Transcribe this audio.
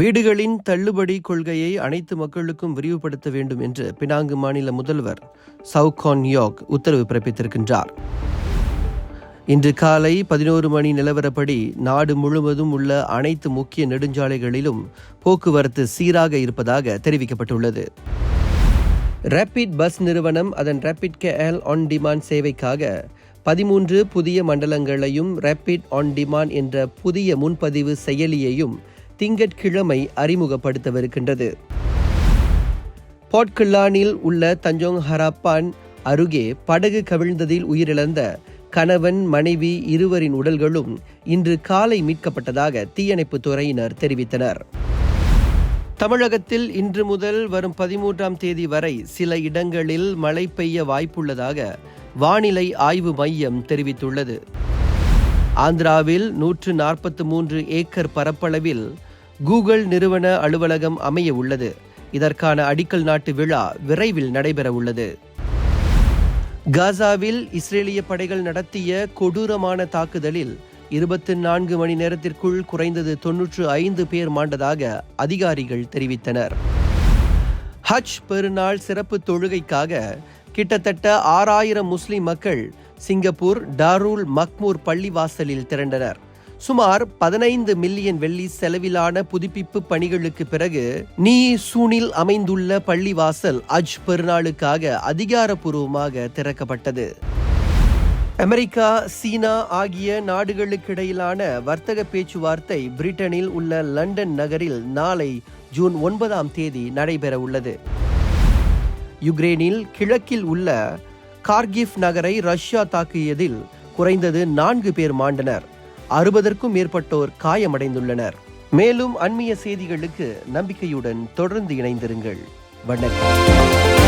வீடுகளின் தள்ளுபடி கொள்கையை அனைத்து மக்களுக்கும் விரிவுபடுத்த வேண்டும் என்று பினாங்கு மாநில முதல்வர் சவுகான் யோக் உத்தரவு பிறப்பித்திருக்கின்றார். இன்று காலை 11 மணி நிலவரப்படி நாடு முழுவதும் உள்ள அனைத்து முக்கிய நெடுஞ்சாலைகளிலும் போக்குவரத்து சீராக இருப்பதாக தெரிவிக்கப்பட்டுள்ளது. ரேபிட் பஸ் நிறுவனம் அதன் ரேபிட் கேஎல் ஆன் டிமாண்ட் சேவைக்காக 13 புதிய மண்டலங்களையும் ரேபிட் ஆன் டிமாண்ட் என்ற புதிய முன்பதிவு செயலியையும் திங்கட்கிழமை அறிமுகப்படுத்தவிருக்கின்றது. போர்ட் கில்லானில் உள்ள தஞ்சோங் ஹராப்பான் அருகே படகு கவிழ்ந்ததில் உயிரிழந்த கணவன் மனைவி இருவரின் உடல்களும் இன்று காலை மீட்கப்பட்டதாக தீயணைப்புத் துறையினர் தெரிவித்தனர். தமிழகத்தில் இன்று முதல் வரும் 13ஆம் தேதி வரை சில இடங்களில் மழை பெய்ய வாய்ப்புள்ளதாக வானிலை ஆய்வு மையம் தெரிவித்துள்ளது. ஆந்திராவில் 143 ஏக்கர் பரப்பளவில் கூகுள் நிறுவன அலுவலகம் அமைய உள்ளது. இதற்கான அடிக்கல் நாட்டு விழா விரைவில் நடைபெற உள்ளது. காசாவில் இஸ்ரேலிய படைகள் நடத்திய கொடூரமான தாக்குதலில் 24 மணி நேரத்திற்குள் குறைந்தது 95 பேர் மாண்டதாக அதிகாரிகள் தெரிவித்தனர். ஹஜ் பெருநாள் சிறப்பு தொழுகைக்காக கிட்டத்தட்ட 6000 முஸ்லிம் மக்கள் சிங்கப்பூர் டாருல் மக்மூர் பள்ளிவாசலில் திரண்டனர். சுமார் 15 மில்லியன் வெள்ளி செலவிலான புதுப்பிப்பு பணிகளுக்கு பிறகு நீ சூனில் அமைந்துள்ள பள்ளிவாசல் ஹஜ் பெருநாளுக்காக அதிகாரப்பூர்வமாக திறக்கப்பட்டது. அமெரிக்கா, சீனா ஆகிய நாடுகளுக்கிடையிலான வர்த்தக பேச்சுவார்த்தை பிரிட்டனில் உள்ள லண்டன் நகரில் நாளை ஜூன் 9ஆம் தேதி நடைபெற உள்ளது. யுக்ரைனில் கிழக்கில் உள்ள கார்கிவ் நகரை ரஷ்யா தாக்கியதில் குறைந்தது 4 பேர் மாண்டனர். 60க்கும் மேற்பட்டோர் காயமடைந்துள்ளனர். மேலும் அண்மைய செய்திகளுக்கு நம்பிக்கையுடன் தொடர்ந்து இணைந்திருங்கள். வணக்கம்.